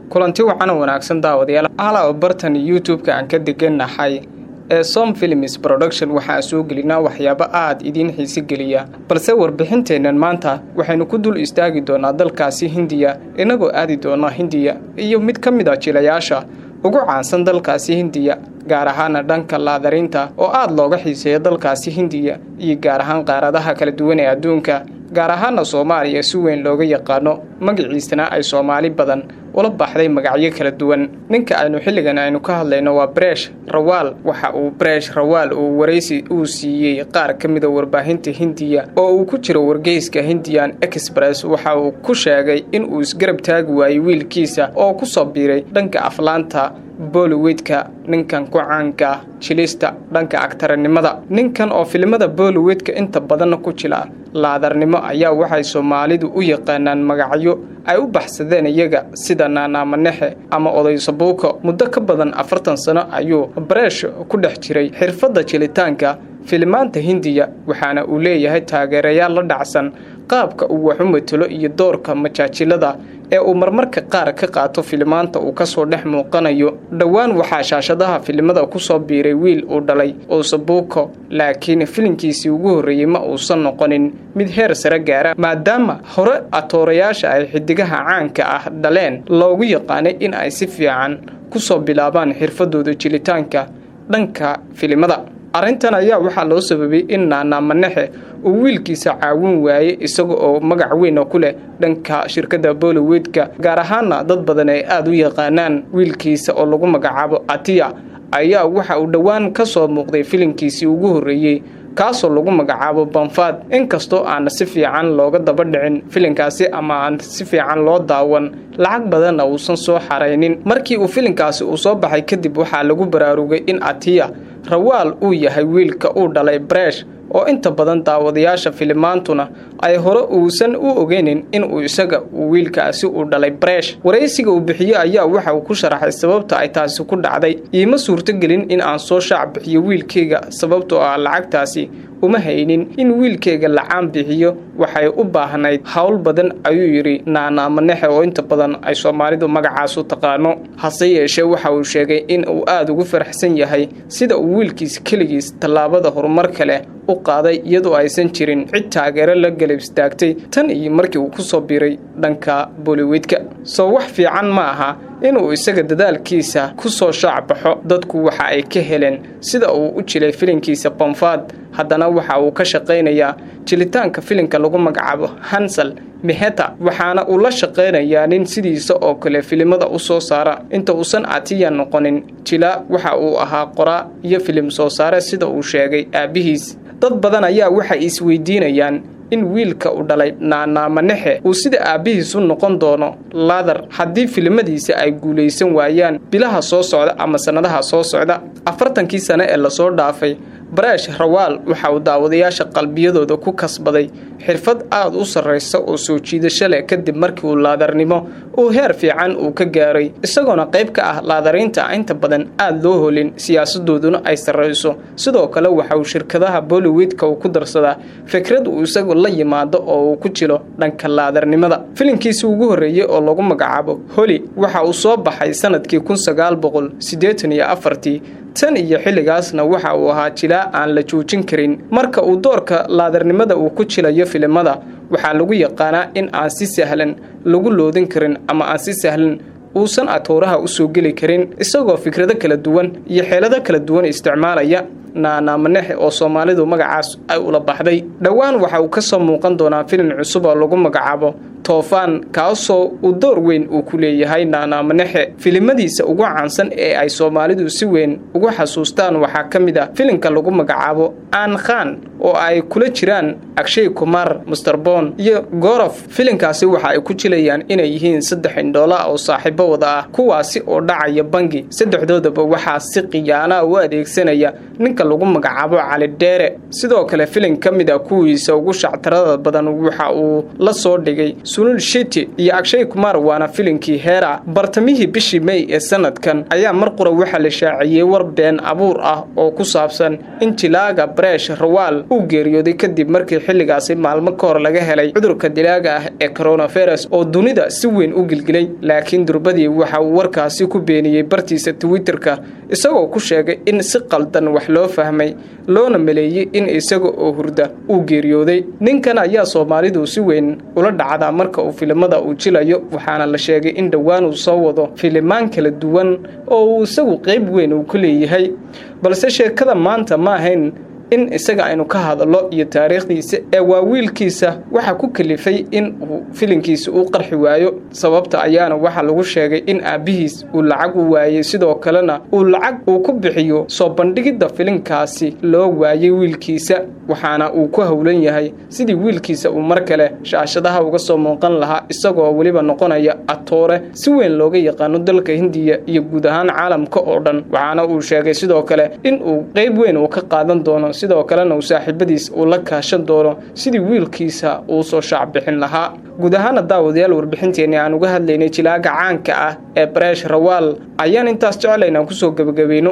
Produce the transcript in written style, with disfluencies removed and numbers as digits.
kulanti waxaan wanaagsan daawadayaal ala bartan YouTube-ka aan ka degannahay ee Som Films Production waxa soo gelinaa waxyaabo aad idin xiiso geliya balse warbixinteenan maanta waxaynu ku dul istaagi doonaa dalkaasi Hindiya inagoo aadi doona Hindiya iyo mid ka mid ah jilayaasha ugu caansan dalkaasi Hindiya gaar ahaan dhanka laadarinta oo aad looga xiiseeyo dalkaasi Hindiya iyo gaar ahaan qaaradaha kala duwan ee adduunka gaar ahaan Soomaaliya si weyn looga yaqaano magaciisana ay Soomaali badan wala baxday magacyo kala duwan ninka aynu xilligan aynu ka hadlayno waa Paresh Rawal waxa uu Paresh Rawal uu wareysi uu siiyay qaar ka mid ah warbaahinta Hindiya oo uu ku jiro wargeyska Hindian Express waxa uu ku sheegay in uu isgarab taagi waayay wiilkiisa oo ku soo biiray dhanka aflaanta Bollywoodka ninkan ku caanka jilista dhanka aktarnimada ninkan oo filimada Bollywoodka inta badan ku jila laadarnimo ayaa waxay Soomaalidu u yaqaanaan magacyo ay u baxsadeen iyaga sida Nana Manexe ama Oday Sabuuko muddo ka badan 40 sano ayuu Paresh ku dhex jiray xirfadda jilitaanka filimanta Hindiya waxaana uu leeyahay taageerayaal la dhacsan qaabka uu wax u matalo iyo doorka majaajilada ee uu marmarka qaar ka qaato filimanta uu ka soo dhex muuqanayo dhawaan waxa shaashadaha filimada ku soo biiray wiil uu dhalay oo Sabuuko laakiin filimkiisii ugu horeeyay ma uusan noqonin mid heer sare gaara maadaama hore atoorayaasha ay xidigaha caanka ah dhaleen loogu yaqaanay in ay si fiican ku soo bilaabaan xirfadooda jilitaanka dhanka filimada arintan ayaa waxa loo sababay in Nana Manexe uu wiilkiisa caawin waayay isaga oo magac weyn ku leh dhanka shirkadda Bollywoodka gaar ahaan dad badan ay aad u yaqaanaan wiilkiisa oo lagu magacaabo Atiya ayaa waxa uu dhawaan ka soo muuqday filimkiisii ugu horeeyay kaasoo lagu magacaabo Banfad inkastoo aan si fiican looga daba dhicin filimkaasi ama aan si fiican loo daawan lacag badan uusan soo xareynin markii uu filimkaasi uu soo baxay kadib waxa lagu baraarugay in Atiya Rawal uu yahay wiilka uu dhalay Paresh oo inta badan daawadayaasha filimantuna ay hore uusan u ogeenin in uu isaga wiilkaasi uu dhalay Paresh wareysiga uu bixiyay ayaa waxa uu ku sharaxay sababta ay taasi ku dhacday ima suurto gelin in aan soo shaac bixiyo wiilkayga sababtoo ah lacagtaasi uma haynin in wiilkayga lacaan bixiyo waxay u baahnayd hawl badan ayuu yiri Nana Manexe oo inta badan ay Soomaalidu magacaas u taqaano hase yeeshee waxa uu sheegay in uu aad ugu faraxsan yahay sida uu wiilkiisa kaligiis talaabada horumar kale u qaaday iyadoo aysan jirin cid taageero la galab istaagtay tan iyo markii uu ku soo biiray dhanka Bollywoodka soo wax fiican ma aha inuu isaga dadaalkiisa ku soo shacbaxo dadku waxa ay ka heleen sida uu u jilay filimkiisa Banfad haddana waxa uu ka shaqeynayaa jilitaanka filimka lagu magacaabo Hansal Mehta waxaana uu la shaqeynayaa nin sidiisa oo kale filimada u soo saara inta uusan Atiya noqonin jila waxa uu ahaa qoraa iyo filim soo saare sida uu sheegay aabihiis dad badan ayaa waxa isweydiinayaan in wiilka uu dhalay Nana Manexe uu sida aabihiisu noqon doono laadar haddii filimadiisa ay guuleysan waayaan bilaha soo socda ama sanadaha soo socda 40kii sano ee la soo dhaafay Paresh Rawal waxa uu daawadayaasha qalbiyadooda ku kasbaday xirfad aad u sareysa oo soo jiidasho leh kadib markii uu laadarnimo uu heer fiican uu ka gaaray isagoona qayb ka ah laadarinta inta badan aad loo holin siyaasadooduna ay sareyso sidoo kale waxa uu shirkadaha Bollywoodka uu ku darsadaa fikrad uu isagu la yimaado oo uu ku jilo dhanka laadarnimada filimkiisa ugu horeeyay oo lagu magacaabo Holi waxa uu soo baxay sanadkii 1984 tan iyo xilligaasna waxa uu ahaa jilaa aan la joojin karin marka uu doorka laadarnimada uu ku jilayo filimada waxa lagu yaqaanaa in aan si sahlan lagu loodin karin ama aan si sahlan uusan atooraha u soo gali karin isagoo fikrado kala duwan iyo xeelado kala duwan isticmaalaya Nana Manexe oo Soomaalidu magacaas ay ula baxday dhawaan waxa uu ka soo muuqan doonaa filim cusub oo lagu magacaabo Toofaan kaasoo uu door weyn uu ku leeyahay Nana Manexe filimadiisa ugu caansan ee ay Soomaalidu si weyn ugu xasuustaan waxa kamid ah filimka lagu magacaabo Aan Khan oo ay kula jiraan Akshay Kumar Mr. Bond iyo Gaurav filimkaasi waxa ay ku jilayaan inay yihiin 3 indhoola oo saaxiibo wada ah kuwaasi oo dhacaya bangi saddexdoodaba waxa si qiyaana u adeegsanaya ninka lagu magacaabo Cali Dheere sidoo kale filim kamid ah kuwiisa ugu shactarada badan waxa uu la soo dhigay Sunil Shetty iyo Akshay Kumar waana filimkii Hera bartamihii bishii May ee sanadkan ayaa marqura waxa la shaaciyay war been abuur ah oo ku saabsan in jilaaga Paresh Rawal uu geeriyooday kadib markii xilligaasi maalmo ka hor laga helay cudurka dilaaga ah ee coronavirus oo dunida si weyn u gilgilay laakiin durbadii waxa uu warkaasi ku beeniyey bartiisa Twitterka isagoo ku sheegay in si qaldan wax loo fahmay loona maleeyay in isaga oo hurda uu geeriyooday ninkan ayaa Soomaalidu si weyn ula dhacda marka uu filimada uu jilayo waxaana la sheegay in dhawaan uu soo wado filimaan kala duwan oo uu isagu qayb weyn u ku leeyahay balse sheekada maanta ma ahayn in isaga aynu ka hadalo iyo taariikhdiisa ee waa wiilkiisa waxa ku kalifay in uu filinkiisa uu qarxi waayo sababta ayaana waxa lagu sheegay in aabihiis uu lacag u waayay sidoo kalena uu lacag uu ku bixiyo soo bandhigida filinkaasi loo waayay wiilkiisa waxaana uu ku hawlan yahay sidii wiilkiisa uu mar kale shaashadaha uga soo muuqan lahaa isagoo waliba noqonaya atoore si weyn looga yaqaan dalka Hindiya iyo guud ahaan caalamka oo dhan waxaana uu sheegay sidoo kale in uu qayb weyn uu ka qaadan doono sidoo kalena uu saaxiibadiis uu la kaashan doono sidii wiilkiisa uu soo shaac bixin lahaa guud ahaan daawadayaal warbixinteena aan uga hadlaynay jilaaga caanka ah ee Paresh Rawal ayaan intaas jecelaynaa ku soo gabagabeeyno